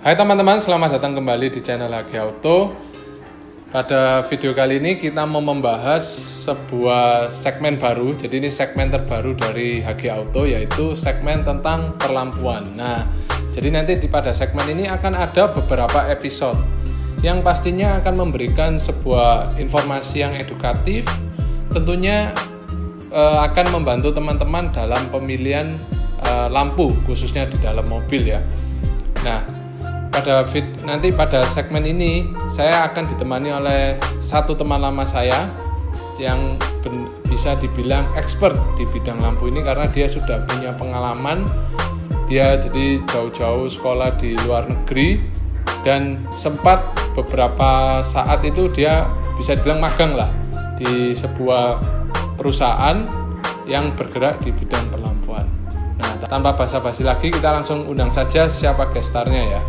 Hai teman-teman, selamat datang kembali di channel HG Auto. Pada video kali ini kita mau membahas sebuah segmen baru. Jadi ini segmen terbaru dari HG Auto, yaitu segmen tentang perlampuan. Nah, jadi nanti pada segmen ini akan ada beberapa episode yang pastinya akan memberikan sebuah informasi yang edukatif. Tentunya akan membantu teman-teman dalam pemilihan lampu, khususnya di dalam mobil ya. Nah, nanti pada segmen ini saya akan ditemani oleh satu teman lama saya yang bisa dibilang expert di bidang lampu ini karena dia sudah punya pengalaman. Dia jadi jauh-jauh sekolah di luar negeri dan sempat beberapa saat itu dia bisa dibilang magang lah di sebuah perusahaan yang bergerak di bidang perlampuan. Nah, tanpa basa-basi lagi kita langsung undang saja siapa gestarnya ya.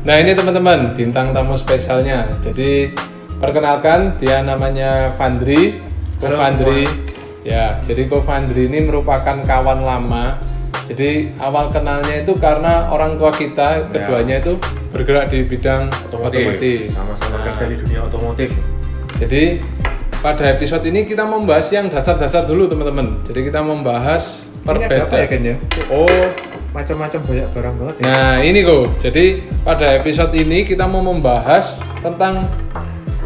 Nah, ini teman-teman bintang tamu spesialnya. Jadi perkenalkan, dia namanya Vandri. Ko Vandri. Ya, jadi Ko Vandri ini merupakan kawan lama. Jadi awal kenalnya itu karena orang tua kita keduanya itu bergerak di bidang otomotif. Sama-sama kerja di dunia otomotif. Jadi pada episode ini kita membahas yang dasar-dasar dulu teman-teman. Jadi kita membahas perbedaan. Ya? Oh, macam-macam banyak barang banget ya. Nah ini kok, jadi pada episode ini kita mau membahas tentang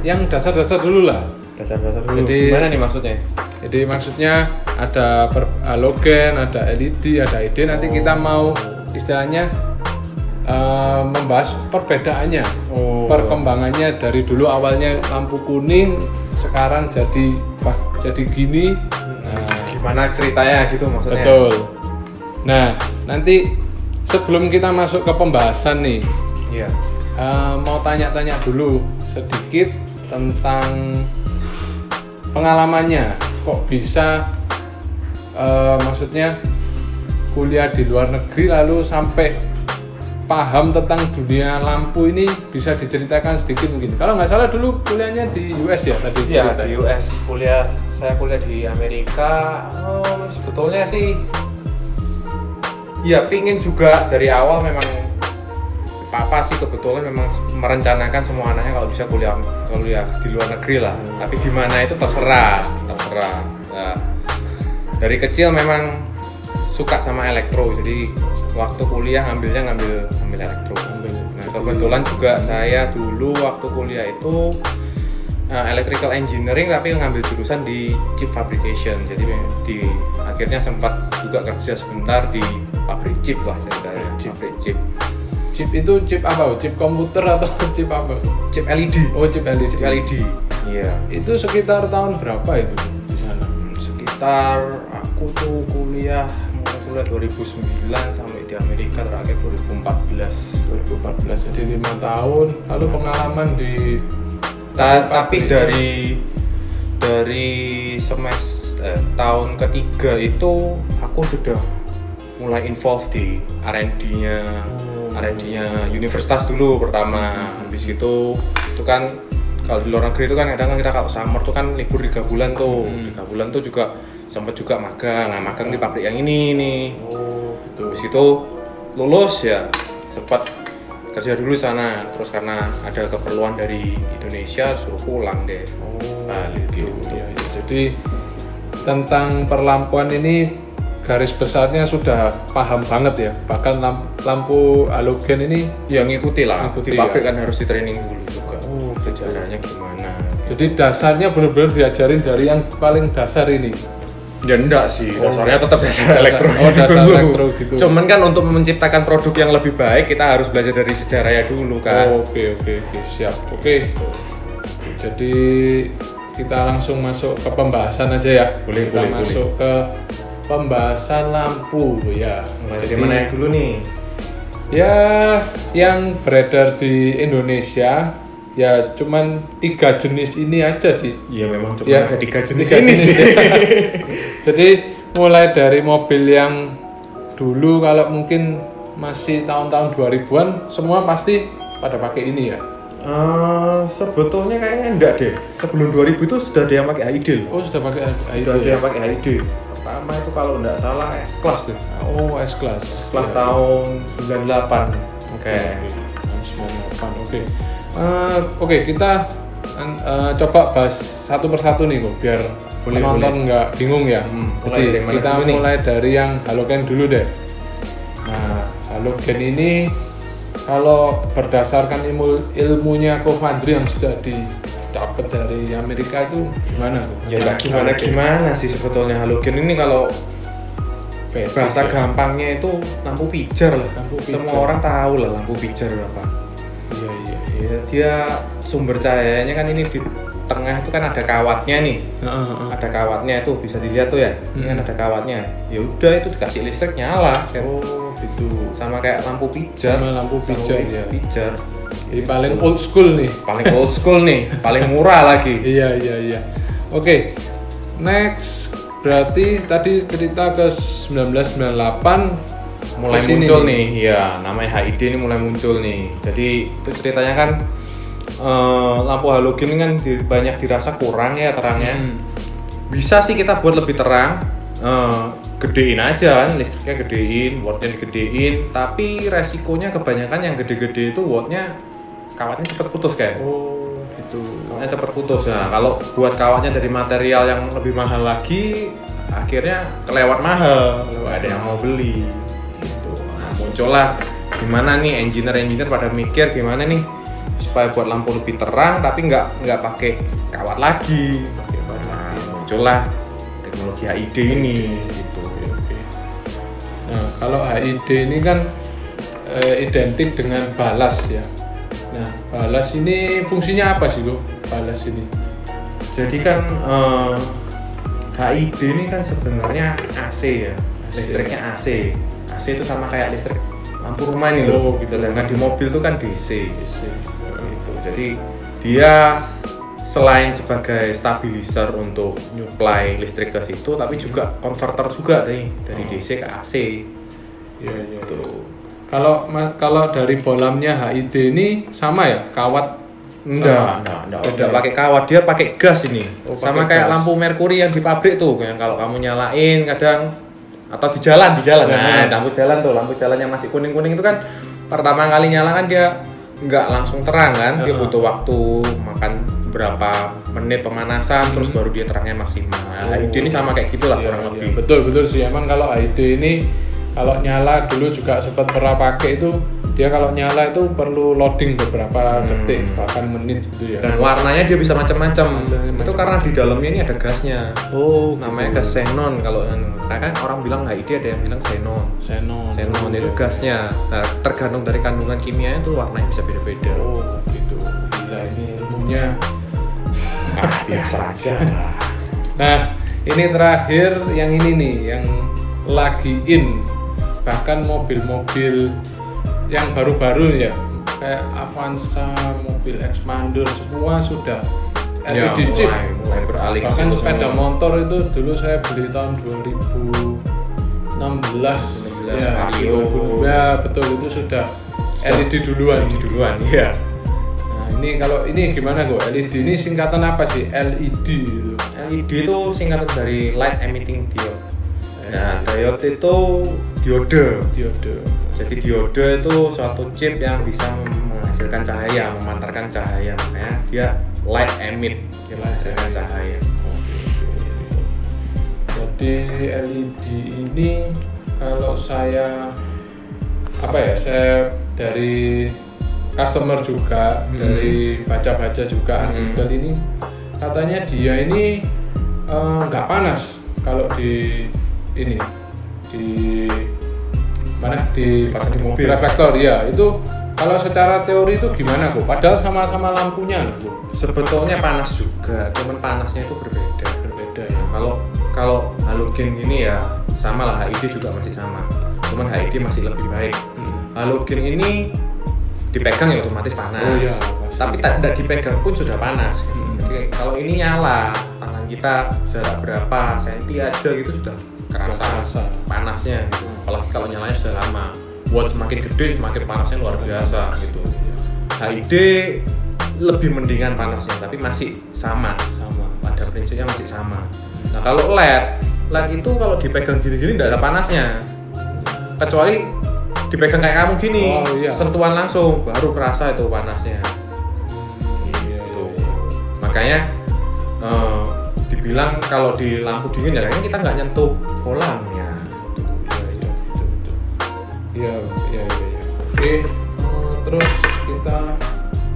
yang dasar-dasar dulu lah. Dasar-dasar dulu. Jadi, gimana nih maksudnya? Jadi maksudnya ada halogen, ada LED, ada LED. Nanti kita mau istilahnya membahas perbedaannya, perkembangannya dari dulu awalnya lampu kuning, sekarang jadi gini. Nah, gimana ceritanya gitu maksudnya? Betul. Nah, nanti sebelum kita masuk ke pembahasan nih, mau tanya-tanya dulu sedikit tentang pengalamannya. Kok bisa, maksudnya kuliah di luar negeri lalu sampai paham tentang dunia lampu ini, bisa diceritakan sedikit mungkin. Kalau nggak salah dulu kuliahnya di US ya tadi? Iya, di US. Saya kuliah di Amerika. Sebetulnya sih ya pingin juga dari awal, memang papa sih kebetulan memang merencanakan semua anaknya kalau bisa kuliah di luar negeri lah. Tapi gimana itu terserah. Nah, dari kecil memang suka sama elektro, jadi waktu kuliah ngambil elektro. Nah, kebetulan juga saya dulu waktu kuliah itu electrical engineering, tapi ngambil jurusan di chip fabrication. Jadi akhirnya sempat juga kerja sebentar di pabrik chip lah ceritanya. Pabrik chip. Chip itu chip apa? Chip komputer atau chip apa? Chip LED. Oh, chip LED. Chip LED. Iya. Itu sekitar tahun berapa itu di sana? Sekitar aku tuh kuliah 2009 sampai di Amerika terakhir 2014. Jadi 5 tahun. Lalu pengalaman di tapi dari semester tahun ketiga itu aku sudah mulai involve di R&D-nya universitas dulu pertama. Habis itu kan kalau di luar negeri itu kan kadang kita kalau summer tuh kan libur 3 bulan tuh. 3 bulan tuh juga sempat juga magang. Nah, magang di pabrik yang ini nih. Habis itu lulus ya sempat kerja dulu sana, terus karena ada keperluan dari Indonesia suruh pulang deh. Balik gitu. Ya. Jadi tentang perlampuan ini garis besarnya sudah paham banget ya. Bahkan lampu halogen ini ya ngikuti lah. Di pabrik ya? Kan harus di training dulu juga. Caranya gimana? Jadi dasarnya benar-benar diajarin dari yang paling dasar ini. Ya enggak sih, dasarnya tetap dasar elektro. Dasar elektro gitu. Cuman kan untuk menciptakan produk yang lebih baik kita harus belajar dari sejarahnya dulu kan. Oke, siap. Oke. Jadi kita langsung masuk ke pembahasan aja ya. Kita masuk ke pembahasan lampu ya. Dari mana yang dulu nih? Ya, yang beredar di Indonesia ya cuman 3 jenis ini aja sih. Iya memang cuma ada 3 jenis ini sih. Jadi mulai dari mobil yang dulu kalau mungkin masih tahun-tahun 2000-an semua pasti pada pakai ini ya. Sebetulnya kayaknya enggak deh. Sebelum 2000 itu sudah ada yang pakai HID loh. Oh, sudah pakai HID. Sudah ada yang pakai HID. Pertama itu kalau enggak salah S-Class deh. Oh, S-Class. S-Class tahun 98. Oke. Tahun 98. Oke. Oke, kita coba bahas satu persatu nih kok, biar penonton nggak bingung ya. Jadi kita mulai dari yang halogen dulu deh. Nah, halogen ini kalau berdasarkan ilmunya Ko Fandri yang sudah didapat dari Amerika itu gimana kok? Ya gimana sih sebetulnya halogen ini kalau bahasa gampangnya itu lampu pijar lah. Semua orang tahu lah lampu pijar apa. Iya. Dia sumber cahayanya kan ini di tengah itu kan ada kawatnya nih. Ada kawatnya itu bisa dilihat tuh ya. Ini kan ada kawatnya. Ya udah itu dikasih listrik nyala. Oh, gitu. Sama kayak lampu pijar. Sama lampu pijar ya. Pijar. Ini paling old school nih. Paling old school nih, paling murah lagi. Iya. Oke. Next, berarti tadi cerita ke 1998 mulai muncul nih. Ya, namanya HID ini mulai muncul nih. Jadi itu ceritanya kan lampu halogen ini kan banyak dirasa kurang ya terangnya. Bisa sih kita buat lebih terang, gedein aja kan, listriknya gedein, wattnya digedein. Tapi resikonya kebanyakan yang gede-gede itu wattnya kawatnya cepet putus kan. Oh, gitu. Kawatnya cepet putus. Nah, kalau buat kawatnya dari material yang lebih mahal lagi, akhirnya kelewat mahal. Ada yang mau beli. Gitu. Nah, muncullah gimana nih engineer pada mikir gimana nih supaya buat lampu lebih terang tapi nggak pakai kawat lagi. Nah, muncullah teknologi HID ini gitu. Oke. Nah, kalau HID ini kan identik dengan balas ya. Nah, balas ini fungsinya apa sih kok? Balas ini. Jadi kan HID ini kan sebenarnya AC ya. Listriknya AC. AC itu sama kayak listrik lampu rumah ini loh. Gitu. Sedangkan di mobil itu kan DC. Jadi dia selain sebagai stabilizer untuk nyuplai listrik ke situ, tapi juga konverter juga dari DC ke AC. Iya. Gitu. Kalau dari bolamnya HID ini sama ya, kawat? Enggak pakai kawat, dia pakai gas ini. Sama kayak lampu merkuri yang di pabrik tuh, yang kalau kamu nyalain kadang atau di jalan. Nah, lampu jalan yang masih kuning-kuning itu kan pertama kali nyala kan dia nggak langsung terang kan, dia butuh waktu makan berapa menit pemanasan terus baru dia terangnya maksimal. HID ini sama kayak gitulah kurang lebih. Betul sih, emang kalau HID ini kalau nyala dulu juga sempat pernah pakai itu, dia kalau nyala itu perlu loading beberapa detik bahkan menit gitu ya. Dan warnanya dia bisa macam-macam. Itu karena di dalamnya ini ada gasnya. Oh, namanya gas xenon. Kalau kan orang bilang HID, ada yang bilang xenon itu gasnya. Nah, tergantung dari kandungan kimianya itu warnanya bisa beda-beda. Oh, gitu. Gila, ini ilmunya biasa aja. Nah, ini terakhir yang ini nih, yang lagi in. Bahkan mobil-mobil yang baru-baru ya, kayak Avanza, mobil Expander, semua sudah LED chip. Mulai beralih. Bahkan sepeda motor itu dulu saya beli tahun 2016 ya, ya betul, itu sudah LED duluan. Iya. Nah, ini kalau ini gimana kok? LED ini singkatan apa sih? LED itu. LED itu singkatan dari light emitting diode. Nah, diode itu diode. Jadi diode itu suatu chip yang bisa menghasilkan cahaya, memantarkan cahaya. Makanya dia light emit, dia menghasilkan cahaya. Jadi LED ini kalau saya saya dari customer juga, dari baca-baca juga artikel ini, katanya dia ini nggak panas kalau di mana di pasang di mobil reflektor ya. Itu kalau secara teori itu gimana kok? Padahal sama-sama lampunya loh. Sebetulnya panas juga, cuman panasnya itu berbeda ya. Kalau halogen ini ya sama lah, HID juga masih sama, cuman HID masih lebih baik. Halogen ini dipegang ya otomatis panas. Oh iya, tapi tidak dipegang pun sudah panas. Jadi kalau ini nyala, tangan kita jarak berapa senti aja gitu sudah kerasa panasnya gitu. Apalagi kalau nyalanya sudah lama, watt semakin gede semakin panasnya luar biasa gitu. HID lebih mendingan panasnya, tapi masih sama Sama. pada prinsipnya masih sama. Nah kalau LED itu kalau dipegang gini-gini nggak ada panasnya, kecuali dipegang kayak kamu gini, Oh, iya. sentuhan langsung baru kerasa itu panasnya. Iya, Gitu. Makanya dibilang kalau di lampu dingin ya kayaknya kita nggak nyentuh bolamnya. Iya. Oke, terus kita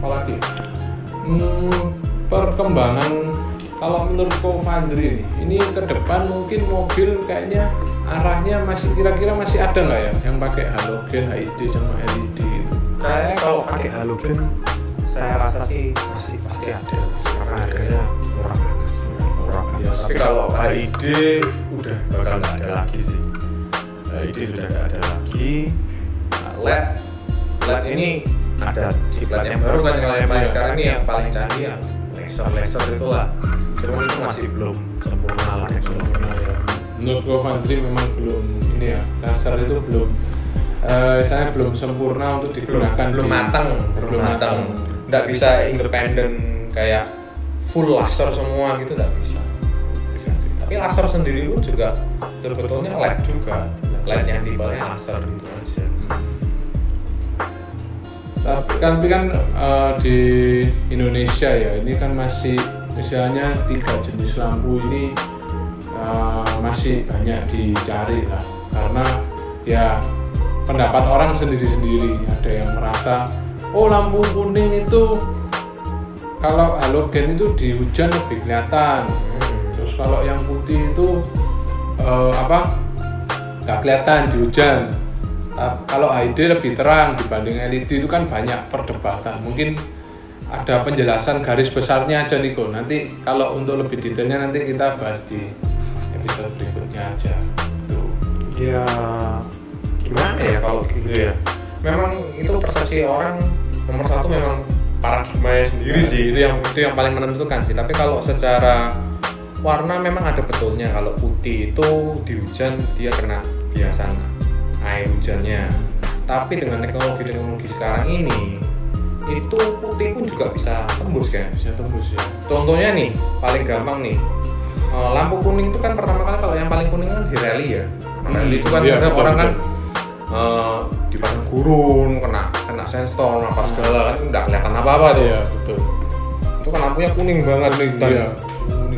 apa lagi? Perkembangan kalau menurut Ko Fandri ini ke depan mungkin mobil kayaknya arahnya masih kira-kira masih ada nggak ya yang pakai halogen, HID sama LED itu? Kayaknya kalau pakai halogen saya rasa sih masih pasti ada karena harganya murah banget sih. Murah banget. Iya, Tapi kalau HID udah bakal nggak ada lagi sih. HID sudah nggak ada lagi. Nah, LED ini ada chip LED yang baru kan, kalau yang paling sekarang ini yang paling canggih yang laser itulah. Cuman itu masih belum sempurna lah. Menurut Ko Fandri memang belum ini ya, laser itu belum saya belum sempurna untuk digunakan belum matang. Nggak bisa independen kayak full laser semua gitu, nggak bisa. Tapi laser sendiri pun juga sebetulnya LED juga, LED yang tipenya laser gitu aja. Tapi kan di Indonesia ya ini kan masih misalnya 3 jenis lampu ini masih banyak dicari lah, karena ya pendapat orang sendiri-sendiri. Ada yang merasa oh lampu kuning itu kalau halogen itu di hujan lebih kelihatan, terus kalau yang putih itu nggak kelihatan di hujan. Kalau HID lebih terang dibanding LED itu kan banyak perdebatan. Mungkin ada penjelasan garis besarnya aja nih Ko. Nanti kalau untuk lebih detailnya nanti kita bahas di episode berikutnya aja. Tuh. Ya gimana ya kalau gitu ya. Memang itu persepsi orang nomor satu memang paradigmanya sendiri sih. Itu yang paling menentukan sih. Tapi kalau secara warna memang ada betulnya. Kalau putih itu di hujan dia kena biasa air hujannya. Tapi dengan teknologi sekarang ini itu putih pun juga bisa tembus kan? Bisa tembus ya. Contohnya nih, paling gampang nih, lampu kuning itu kan pertama kali kalau yang paling kuning kan di rally ya. Rally itu kan iya, ada betul, orang kan betul. di padang gurun, kena sandstorm apa segala kan nggak kelihatan apa-apa tuh. Iya betul. Itu kan lampunya kuning banget nih dan Iya.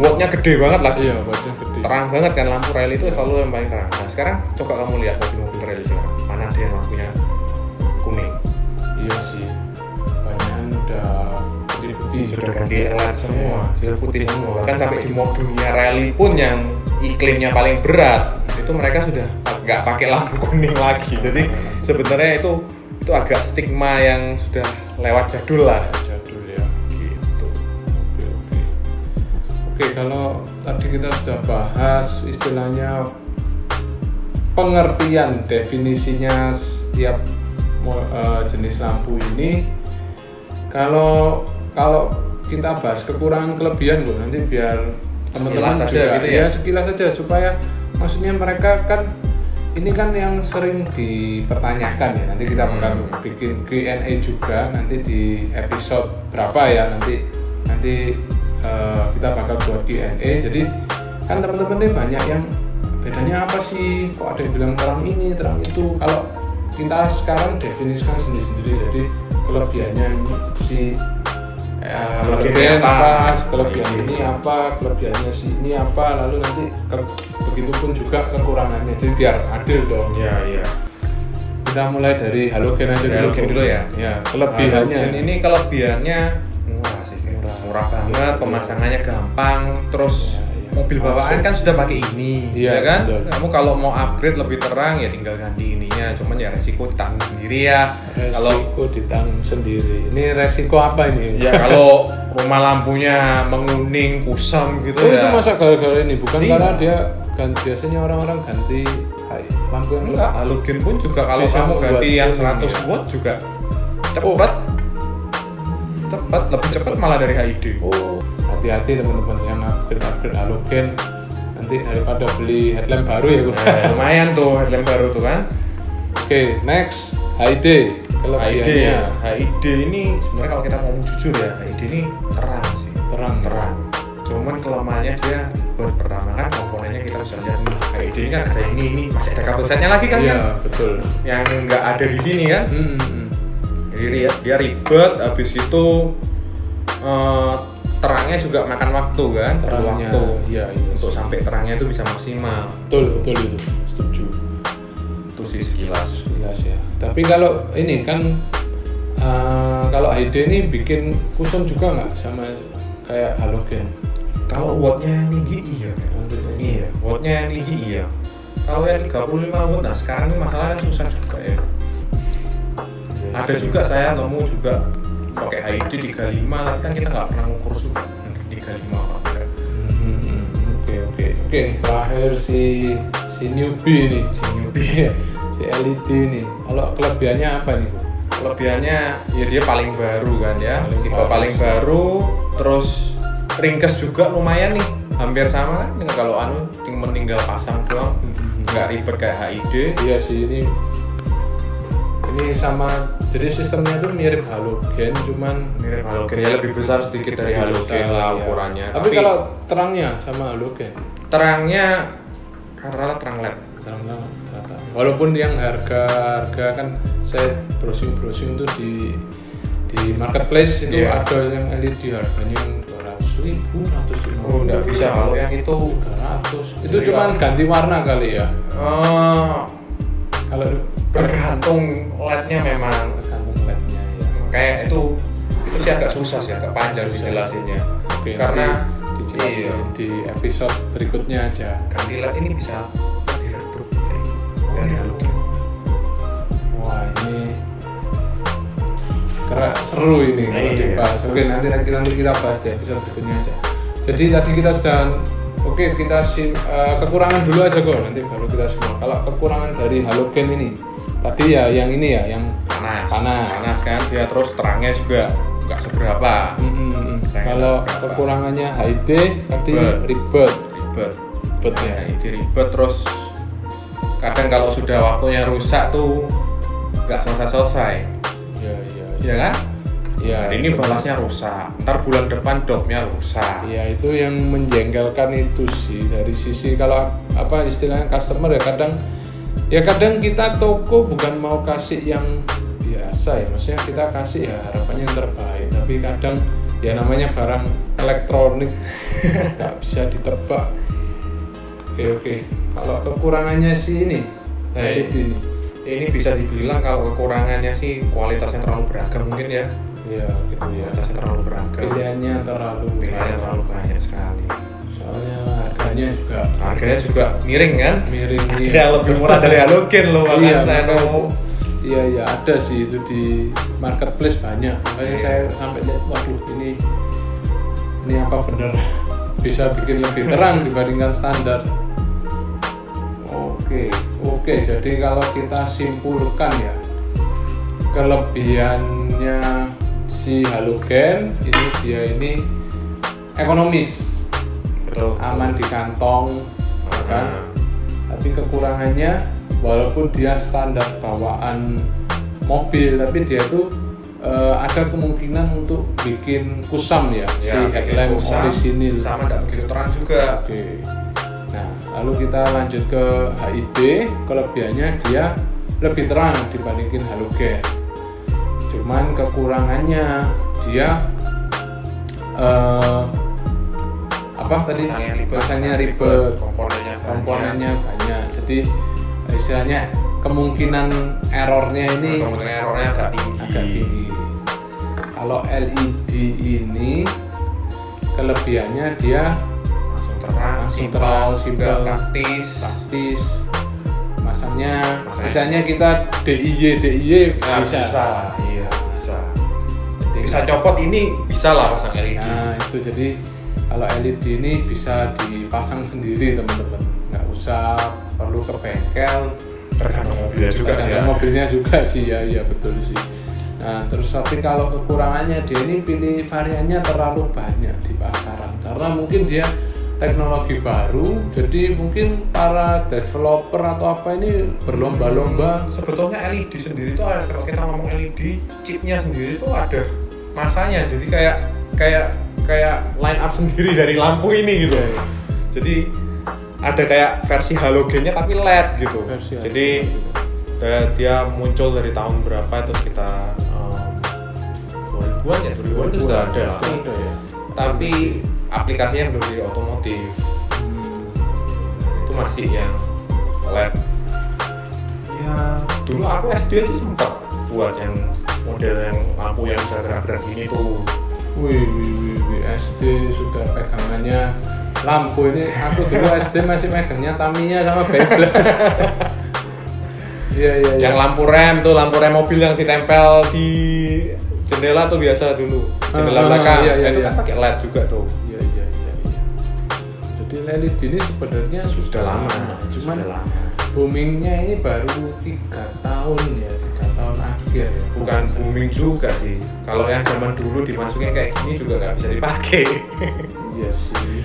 wattnya gede banget lagi. Iya, wattnya gede. Terang banget kan, lampu rally itu selalu yang paling terang. Nah sekarang coba kamu lihat mobil-mobil rally sekarang, mana ada yang lampunya kuning? Iya sih. Banyak udah putih-putih Sudah ganti LED semua, sudah putih semua. Bahkan sampai di mode dunia rally pun yang iklimnya paling berat, itu mereka sudah nggak pakai lampu kuning lagi. Jadi sebenarnya itu agak stigma yang sudah lewat jadul lah. jadul ya. Gitu. Oke, kalau tadi kita sudah bahas istilahnya pengertian definisinya setiap jenis lampu ini. Kalau kita bahas kekurangan kelebihan Bu, nanti biar teman-teman Sekilas juga aja gitu ya. sekilas saja supaya maksudnya mereka kan ini kan yang sering dipertanyakan ya. Nanti kita bakal bikin Q&A juga nanti di episode berapa ya, nanti kita bakal buat Q&A. Jadi kan teman-teman ini banyak yang bedanya apa sih, kok ada yang bilang terang ini terang itu. Kalau kita sekarang definisikan sendiri-sendiri, jadi kelebihannya si kelebihan apa, kelebihan ini apa, kelebihannya si ini apa, lalu nanti begitupun juga kekurangannya, jadi biar adil dong. Iya. Kita mulai dari halogen aja Dari halogen dulu ya. Ya, kelebihannya. Dan ini kelebihannya murah sih, murah banget, pemasangannya gampang, terus mobil bawaan kan sudah pakai ini, Iya, ya kan? betul. Kamu kalau mau upgrade lebih terang ya tinggal ganti ininya, cuman ya resiko ditanggung sendiri ya. Kalau Resiko ditanggung sendiri. Ini resiko apa ini? ya kalau rumah lampunya menguning, kusam gitu Oh, ya. itu masa gara-gara ini bukan Iya. karena dia biasanya orang-orang ganti lampu yang Enggak, halogen pun juga kalau Bisa kamu membuat ganti yang kuning, 100 ya. watt juga cepat. Lebih cepat malah dari HID. Oh, hati-hati teman-teman yang upgrade halogen nanti daripada beli headlamp baru ya Bu. Lumayan tuh headlamp baru tuh kan. Oke, next HID kelebihannya. HID ini sebenarnya kalau kita ngomong jujur ya, HID ini terang sih. Terang. Cuman kelemahannya dia pertama kan komponennya kita bisa lihat nih, HID ini kan ada ini masih ada kabel setnya lagi kan? Iya, betul. Yang nggak ada di sini kan? Jadi dia ribet, habis itu terangnya juga makan waktu kan? Terangnya, waktu. iya. Untuk sampai terangnya itu bisa maksimal. Betul itu, setuju. Itu sih sekilas ya. Tapi kalau ini kan kalau HID ini bikin kusum juga nggak sama kayak halogen? Kalau wattnya tinggi iya kan? Iya, wattnya tinggi iya. Kalau yang 35 watt, nah sekarang ini masalahnya susah juga ya. Ada juga saya nemu juga pakai HID 35, tapi kan kita nggak pernah ngukur juga 35 apa enggak. Oke. Terakhir si newbie nih, si LED nih. Kalau kelebihannya apa nih? Kelebihannya ya dia paling baru kan ya, paling baru, terus ringkes juga lumayan nih, hampir sama kan dengan kalau tinggal pasang doang, nggak ribet kayak HID. Iya sih, ini sama, jadi sistemnya tuh mirip halogen, cuman mirip halogen ya, lebih besar sedikit dari halogen lah ukurannya. Tapi kalau terangnya sama halogen? Terangnya rata-rata terang LED. Rata. Walaupun yang harga kan saya browsing tuh di marketplace itu ada yang LED harganya 200.000, 150.000. Oh, nggak bisa kalau yang itu 300. Itu cuman ganti warna kali ya. Kalau tergantung LED-nya memang. Tergantung LED-nya ya. Kayak itu sih agak susah sih, agak panjang sih jelasinnya. Oke, karena dijelasin di episode berikutnya aja. Ganti LED ini bisa lebih redup dari halogen. Wah, ini seru ini kalau dibahas. Oke, nanti kita bahas di episode berikutnya aja. Jadi tadi kita sudah kita kekurangan dulu aja kok, nanti baru kita semua. Kalau kekurangan dari halogen ini tadi ya yang ini ya, yang panas kan dia, terus terangnya juga nggak seberapa. Kalau kekurangannya HID tadi ribet ya, HID ribet, terus kadang kalau sudah waktunya rusak tuh nggak selesai. Iya kan? Ya, hari ini balasnya rusak, ntar bulan depan dopnya rusak. Ya, itu yang menjengkelkan itu sih dari sisi kalau istilahnya customer ya kadang kita toko bukan mau kasih yang biasa ya, maksudnya kita kasih ya harapannya yang terbaik, tapi kadang ya namanya barang elektronik nggak bisa ditebak. Oke. Kalau kekurangannya sih ini ini bisa dibilang kalau kekurangannya sih kualitasnya terlalu beragam mungkin ya. Iya gitu ya. Kualitasnya terlalu beragam. Pilihannya terlalu banyak sekali. Soalnya harganya juga miring kan? Miring. Ada lebih murah dari halogen loh. Iya ada sih itu di marketplace banyak. Makanya saya sampai lihat, waduh ini apa bener bisa bikin lebih terang dibandingkan standar. Oke, jadi kalau kita simpulkan ya, kelebihannya si halogen dia ini ekonomis, betul, aman di kantong, kan? Tapi kekurangannya, walaupun dia standar bawaan mobil, tapi dia tuh ada kemungkinan untuk bikin kusam ya si headlamp orisinil, sama nggak begitu terang juga. Oke. Nah, lalu kita lanjut ke HID, kelebihannya dia lebih terang dibandingin halogen. Cuman kekurangannya dia pasangnya ribet, komponennya banyak. Jadi istilahnya kemungkinan errornya agak tinggi. Kalau LED ini kelebihannya dia langsung simpel, praktis. Masangnya misalnya kita DIY bisa. Bisa copot ini bisa lah pasang LED. Nah itu, jadi kalau LED ini bisa dipasang sendiri teman-teman, nggak usah perlu ke bengkel. Tergantung mobilnya juga sih ya betul sih. Nah terus tapi kalau kekurangannya dia ini pilih variannya terlalu banyak di pasaran, karena mungkin dia teknologi baru, jadi mungkin para developer atau apa ini berlomba-lomba. Sebetulnya LED sendiri itu ada, kalau kita ngomong LED, chipnya sendiri itu ada masanya, jadi kayak line up sendiri dari lampu ini gitu. Jadi ada kayak versi halogennya tapi LED gitu. Jadi dia muncul dari tahun berapa itu sekitar 2000-an ya, 2000-an itu sudah ada lah. Ya. Tapi aplikasinya belum di otomotif. Itu masih yang LED. Ya dulu aku SD aja sempat buat yang model yang lampu yang bisa gerak-gerak gini tuh. Wih, SD sudah pegangannya lampu ini. Aku dulu SD masih megangnya Tamiya sama Beyblade. Iya. Yang lampu rem mobil yang ditempel di jendela tuh biasa dulu. Jendela belakang. Itu kan pakai LED juga tuh. Iya. Jadi LED ini sebenarnya sudah lama. Cuman boomingnya ini baru 3 tahun ya, 3 tahun akhir ya. Bukan booming juga sih. Kalau yang zaman dulu dimasukin kayak gini juga nggak bisa dipakai. Iya sih.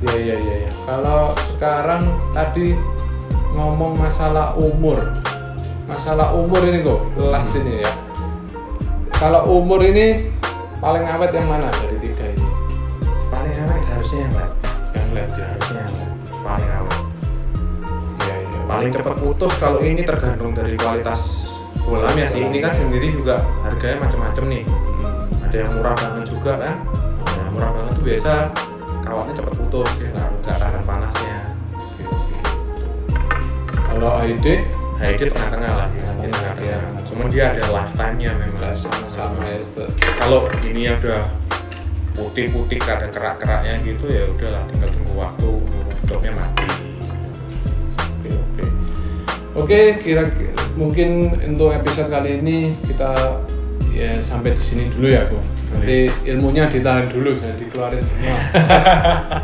Iya. Kalau sekarang tadi ngomong masalah umur ini kok kelas ini ya. Kalau umur ini paling awet yang mana dari 3 ini? Paling awet harusnya yang LED ya, harusnya yang LED. Paling awet. Iya. Paling cepat putus kalau ini tergantung dari kualitas bolamnya sih. Ini kan sendiri juga harganya macam-macam nih. Ada yang murah banget juga kan. Nah, murah banget tuh biasa kawatnya cepat putus, ya nggak tahan panasnya. Kalau HID tengah-tengah lah, ya. Cuman dia ada lifetime-nya memang. Sama ya. Kalau ini udah putih-putih ada kerak-keraknya gitu ya udahlah, tinggal tunggu waktu stoknya mati. Oke, kira-kira mungkin untuk episode kali ini kita ya sampai di sini dulu ya, Bu. Nanti ilmunya ditahan dulu, jangan dikeluarin semua.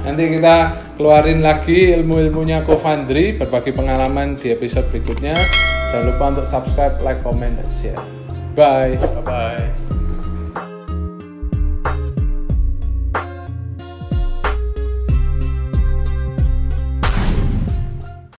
Nanti kita keluarin lagi ilmu-ilmunya Kofandri, berbagi pengalaman di episode berikutnya. Jangan lupa untuk subscribe, like, comment, dan share. Bye. Bye-bye.